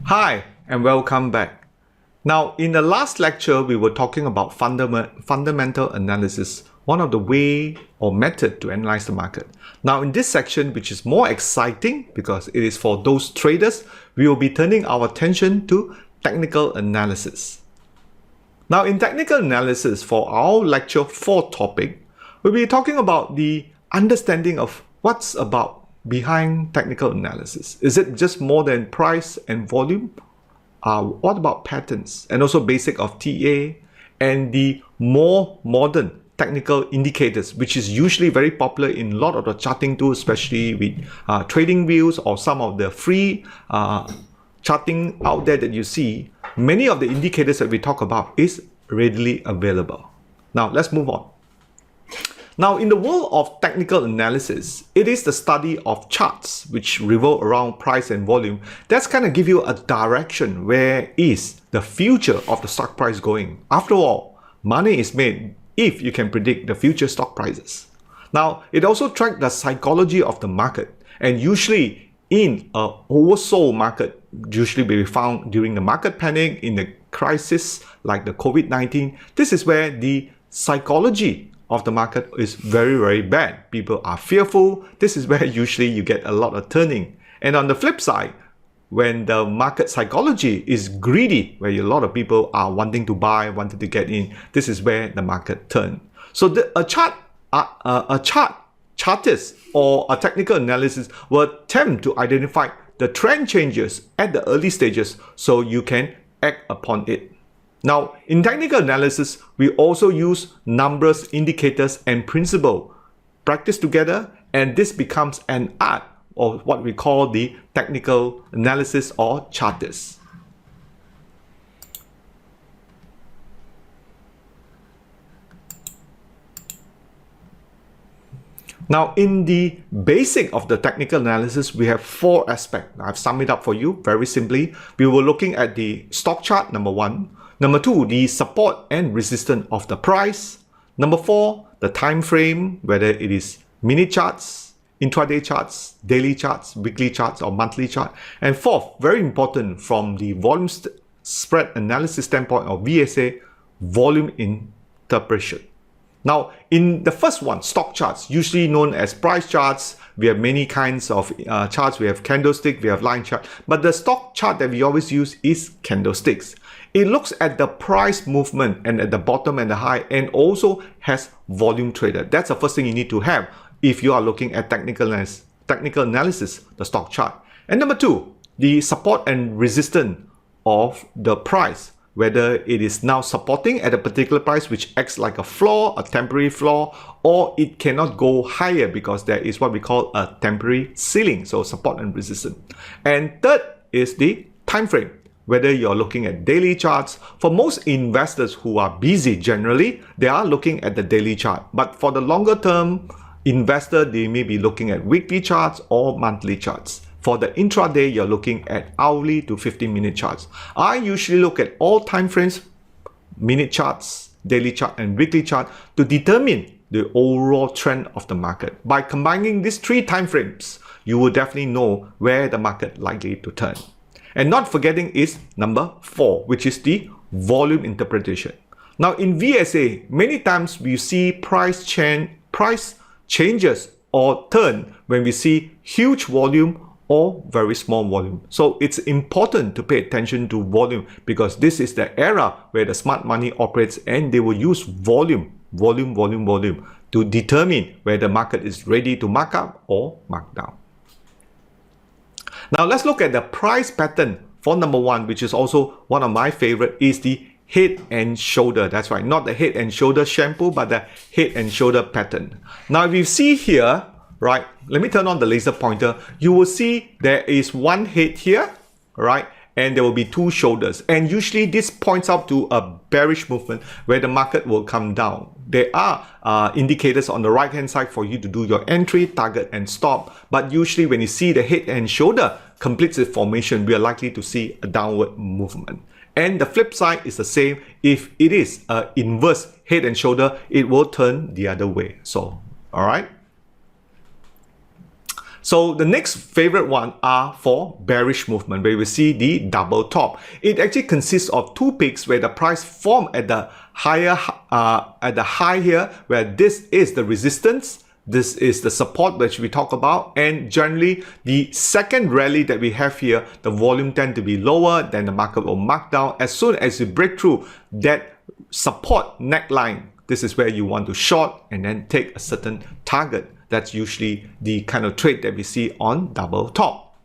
Hi and welcome back. Now, in the last lecture, we were talking about fundamental analysis, one of the way or method to analyze the market. Now, in this section, which is more exciting because it is for those traders, we will be turning our attention to technical analysis. Now, in technical analysis for our lecture 4 topic, we'll be talking about the understanding of what's about behind technical analysis. Is it just more than price and volume? What about patterns and also basic of TA and the more modern technical indicators, which is usually very popular in a lot of the charting tools, especially with trading views or some of the free charting out there that you see. Many of the indicators that we talk about is readily available. Now let's move on. Now, in the world of technical analysis, it is the study of charts which revolve around price and volume. That's kind of give you a direction where is the future of the stock price going. After all, money is made if you can predict the future stock prices. Now, it also tracks the psychology of the market, and usually in a oversold market, usually be found during the market panic, in the crisis like the COVID-19. This is where the psychology of the market is very, very bad. People are fearful. This is where usually you get a lot of turning. And on the flip side, when the market psychology is greedy, where a lot of people are wanting to buy, wanting to get in, this is where the market turns. So a chartist or a technical analysis will attempt to identify the trend changes at the early stages so you can act upon it. Now, in technical analysis, we also use numbers, indicators, and principle practice together, and this becomes an art, or what we call the technical analysis or chartist. Now, in the basic of the technical analysis, we have 4 aspects. I've summed it up for you very simply. We were looking at the stock chart, number 1. Number 2, the support and resistance of the price. Number 4, the time frame, whether it is minute charts, intraday charts, daily charts, weekly charts, or monthly chart. And 4th, very important from the volume spread analysis standpoint of VSA, volume interpretation. Now, in the first one, stock charts, usually known as price charts, we have many kinds of charts. We have candlestick, we have line chart, but the stock chart that we always use is candlesticks. It looks at the price movement and at the bottom and the high, and also has volume traded. That's the first thing you need to have if you are looking at technical analysis, the stock chart. And number 2, the support and resistance of the price, whether it is now supporting at a particular price which acts like a floor, a temporary floor, or it cannot go higher because there is what we call a temporary ceiling, so support and resistance. And third is the time frame, whether you're looking at daily charts. For most investors who are busy generally, they are looking at the daily chart, but for the longer term investor, they may be looking at weekly charts or monthly charts. For the intraday, you're looking at hourly to 15-minute charts. I usually look at all time frames, minute charts, daily chart, and weekly chart to determine the overall trend of the market. By combining these 3 time frames, you will definitely know where the market likely to turn. And not forgetting is number 4, which is the volume interpretation. Now, in VSA, many times we see price changes or turn when we see huge volume or very small volume. So it's important to pay attention to volume because this is the era where the smart money operates, and they will use volume to determine where the market is ready to mark up or mark down. Now let's look at the price pattern for number 1, which is also one of my favorite, is the head and shoulder. That's right, not the head and shoulder shampoo, but the head and shoulder pattern. Now if you see here, right, let me turn on the laser pointer. You will see there is one head here, right, and there will be 2 shoulders. And usually this points out to a bearish movement where the market will come down. There are indicators on the right hand side for you to do your entry, target, and stop. But usually when you see the head and shoulder completes its formation, we are likely to see a downward movement. And the flip side is the same. If it is an inverse head and shoulder, it will turn the other way. So, all right. So the next favorite one are for bearish movement, where we see the double top. It actually consists of two peaks where the price form at the high here, where this is the resistance, this is the support which we talk about, and generally the second rally that we have here, the volume tend to be lower, then the market will mark down. As soon as you break through that support neckline, this is where you want to short and then take a certain target. That's usually the kind of trade that we see on double top.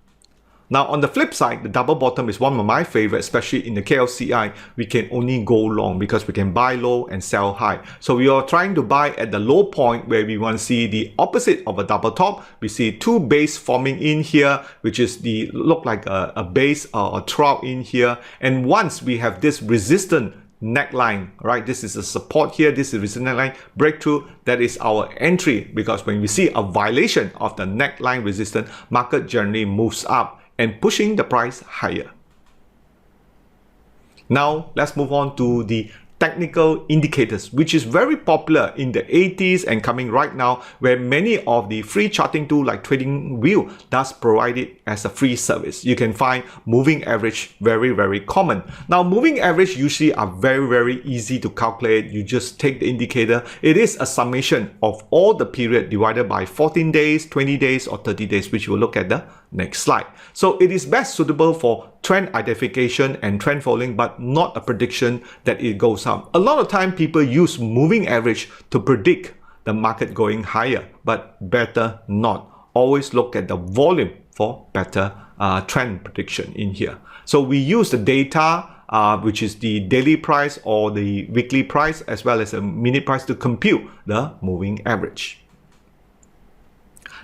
Now on the flip side, the double bottom is one of my favorites, especially in the KLCI. We can only go long because we can buy low and sell high. So we are trying to buy at the low point where we want to see the opposite of a double top. We see two base forming in here, which is the look like a base or a trough in here. And once we have this resistance neckline, right, this is a support here, this is resistance neckline, breakthrough, that is our entry, because when we see a violation of the neckline resistance, market generally moves up and pushing the price higher. Now let's move on to the technical indicators, which is very popular in the 80s and coming right now, where many of the free charting tool like TradingView does provide it as a free service. You can find moving average very common. Now moving average usually are very easy to calculate. You just take the indicator. It is a summation of all the period divided by 14 days, 20 days or 30 days, which we'll look at the next slide. So it is best suitable for trend identification and trend following, but not a prediction that it goes up. A lot of time people use moving average to predict the market going higher, but better not. Always look at the volume for better trend prediction in here. So we use the data, which is the daily price or the weekly price, as well as a minute price to compute the moving average.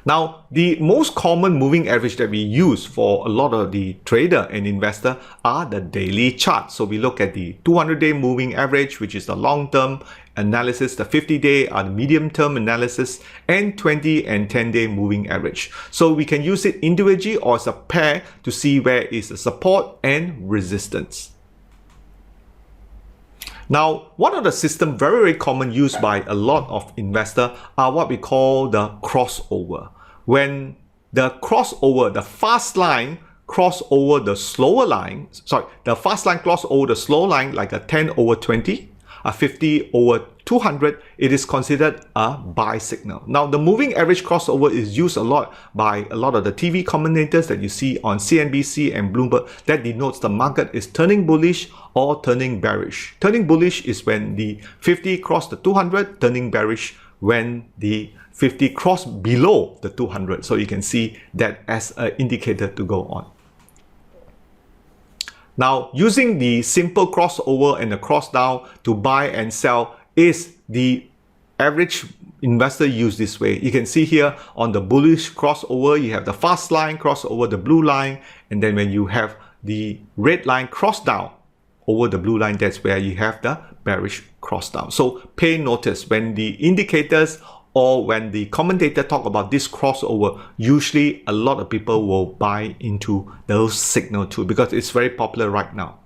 Now, the most common moving average that we use for a lot of the trader and investor are the daily chart. So we look at the 200-day moving average, which is the long-term analysis, the 50-day are the medium-term analysis, and 20 and 10-day moving average. So we can use it individually or as a pair to see where is the support and resistance. Now, one of the systems very common used by a lot of investors are what we call the crossover. When the crossover, the fast line cross over the slower line, the fast line cross over the slow line, like a 10 over 20, a 50 over 200, it is considered a buy signal. Now, the moving average crossover is used a lot by a lot of the TV commentators that you see on CNBC and Bloomberg. That denotes the market is turning bullish or turning bearish. Turning bullish is when the 50 cross the 200, turning bearish when the 50 cross below the 200. So you can see that as an indicator to go on. Now, using the simple crossover and the cross down to buy and sell is the average investor use this way. You can see here on the bullish crossover, you have the fast line cross over the blue line, and then when you have the red line cross down over the blue line, that's where you have the bearish cross down. So pay notice when the indicators or when the commentator talk about this crossover, usually a lot of people will buy into those signal too, because it's very popular right now.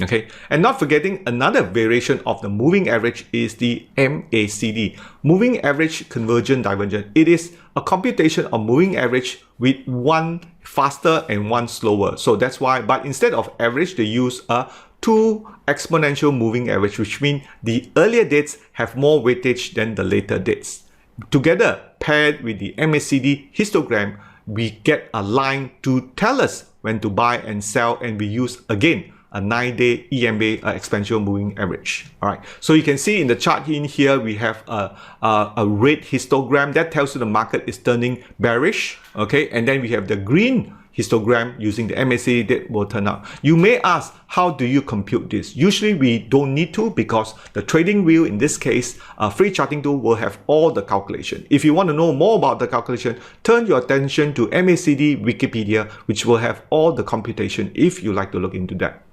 Okay, and not forgetting another variation of the moving average is the MACD, moving average convergent divergent. It is a computation of moving average with one faster and one slower. So that's why, but instead of average, they use a 2 exponential moving average, which means the earlier dates have more weightage than the later dates. Together, paired with the MACD histogram, we get a line to tell us when to buy and sell, and we use again a 9-day EMA exponential moving average. All right, so you can see in the chart in here we have a red histogram that tells you the market is turning bearish. Okay, and then we have the green histogram using the MACD that will turn out. You may ask, how do you compute this? Usually we don't need to, because the TradingView, in this case, a free charting tool, will have all the calculation. If you want to know more about the calculation, turn your attention to MACD Wikipedia, which will have all the computation if you like to look into that.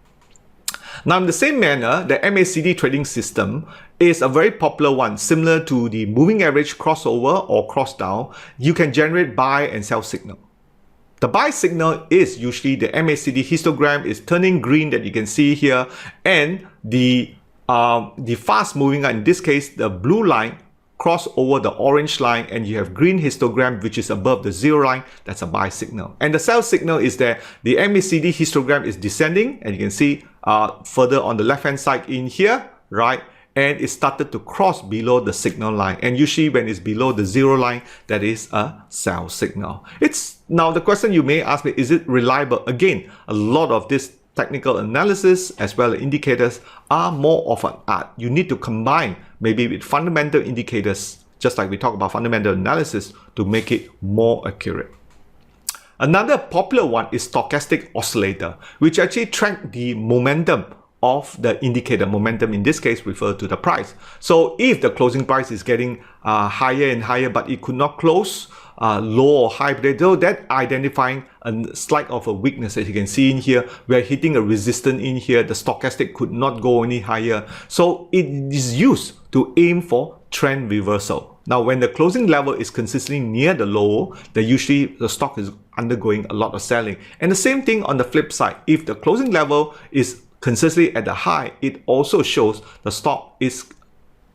Now, in the same manner, the MACD trading system is a very popular one, similar to the moving average crossover or cross down. You can generate buy and sell signal. The buy signal is usually the MACD histogram is turning green that you can see here, and the fast moving line, in this case the blue line, cross over the orange line and you have green histogram which is above the zero line, that's a buy signal. And the sell signal is that the MACD histogram is descending, and you can see further on the left hand side in here, right? And it started to cross below the signal line, and usually when it's below the zero line, that is a sell signal. It's now the question you may ask me, is it reliable? Again, a lot of this technical analysis as well as indicators are more of an art. You need to combine maybe with fundamental indicators, just like we talk about fundamental analysis, to make it more accurate. Another popular one is Stochastic Oscillator, which actually track the momentum of the indicator. Momentum in this case refer to the price. So if the closing price is getting higher and higher, but it could not close low or high, so that identifying a slight of a weakness. As you can see in here, we are hitting a resistance in here. The stochastic could not go any higher, so it is used to aim for trend reversal. Now when the closing level is consistently near the low, then usually the stock is undergoing a lot of selling. And the same thing on the flip side, if the closing level is consistently at the high, it also shows the stock is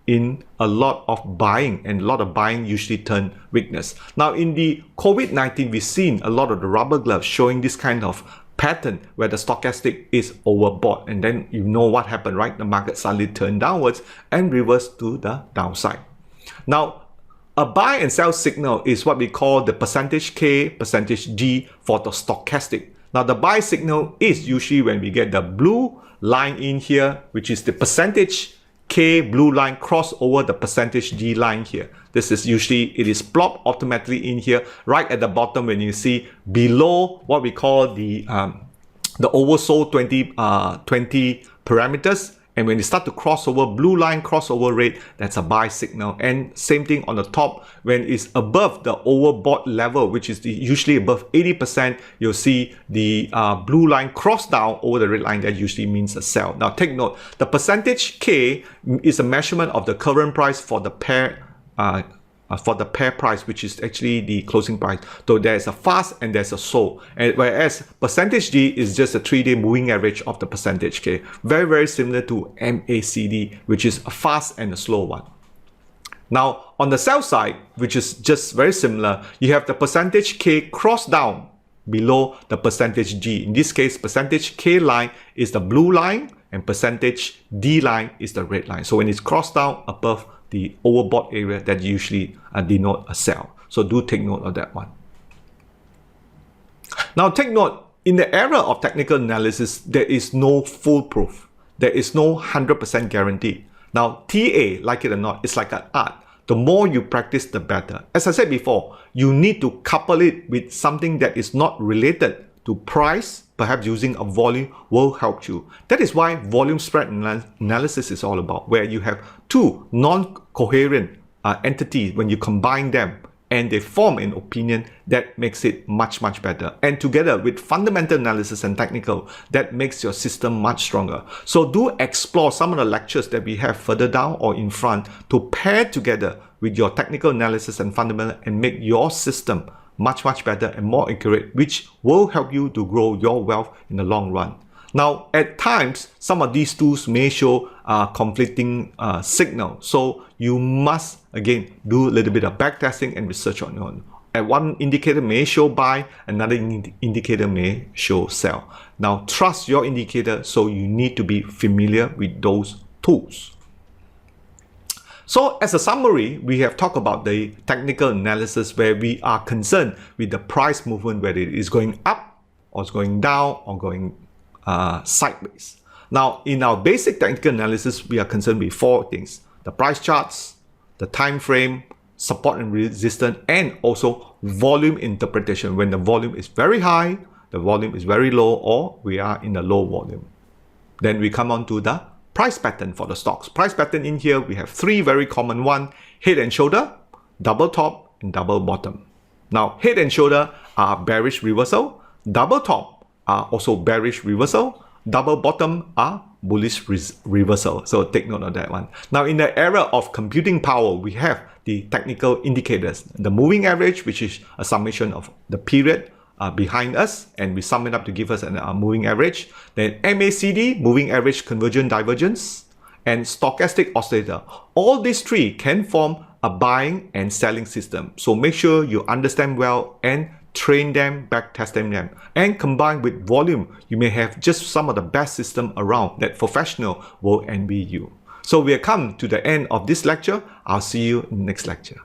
in a lot of buying, and a lot of buying usually turn weakness. Now in the COVID-19, we've seen a lot of the rubber gloves showing this kind of pattern where the stochastic is overbought, and then you know what happened, right? The market suddenly turned downwards and reversed to the downside. Now a buy and sell signal is what we call the percentage K, percentage G for the stochastic. Now the buy signal is usually when we get the blue line in here, which is the percentage K blue line cross over the percentage G line here. This is usually, it is plopped automatically in here right at the bottom when you see below what we call the oversold 20 parameters. And when you start to cross over blue line, crossover rate, that's a buy signal. And same thing on the top, when it's above the overbought level, which is usually above 80%, you'll see the blue line cross down over the red line. That usually means a sell. Now take note, the percentage K is a measurement of the current price for the pair price, which is actually the closing price. So there's a fast and there's a slow, and whereas percentage G is just a 3-day moving average of the percentage K. Very, very similar to MACD, which is a fast and a slow one. Now on the sell side, which is just very similar, you have the percentage K cross down below the percentage G. In this case, percentage K line is the blue line and percentage D line is the red line. So when it's crossed down above the overbought area, that usually denote a sell. So do take note of that one. Now take note, in the era of technical analysis, there is no foolproof. There is no 100% guarantee. Now TA, like it or not, it's like an art. The more you practice, the better. As I said before, you need to couple it with something that is not related to price. Perhaps using a volume will help you. That is why volume spread analysis is all about, where you have two non-coherent entities. When you combine them and they form an opinion, that makes it much, much better. And together with fundamental analysis and technical, that makes your system much stronger. So do explore some of the lectures that we have further down or in front to pair together with your technical analysis and fundamental and make your system much, much better and more accurate, which will help you to grow your wealth in the long run. Now, at times, some of these tools may show conflicting signals. So you must, again, do a little bit of backtesting and research on your own. And one indicator may show buy, another indicator may show sell. Now, trust your indicator, so you need to be familiar with those tools. So as a summary, we have talked about the technical analysis where we are concerned with the price movement, whether it is going up or it's going down or going sideways. Now, in our basic technical analysis, we are concerned with four things: the price charts, the time frame, support and resistance, and also volume interpretation. When the volume is very high, the volume is very low, or we are in a low volume. Then we come on to the price pattern for the stocks. Price pattern in here, we have three very common one: head and shoulder, double top, and double bottom. Now, head and shoulder are bearish reversal, double top are also bearish reversal, double bottom are bullish reversal. So take note of that one. Now, in the era of computing power, we have the technical indicators, the moving average, which is a summation of the period behind us, and we sum it up to give us a moving average. Then MACD, moving average convergence divergence, and stochastic oscillator. All these three can form a buying and selling system. So make sure you understand well and train them, back testing them, and combine with volume, you may have just some of the best system around that professional will envy you. So we have come to the end of this lecture. I'll see you in the next lecture.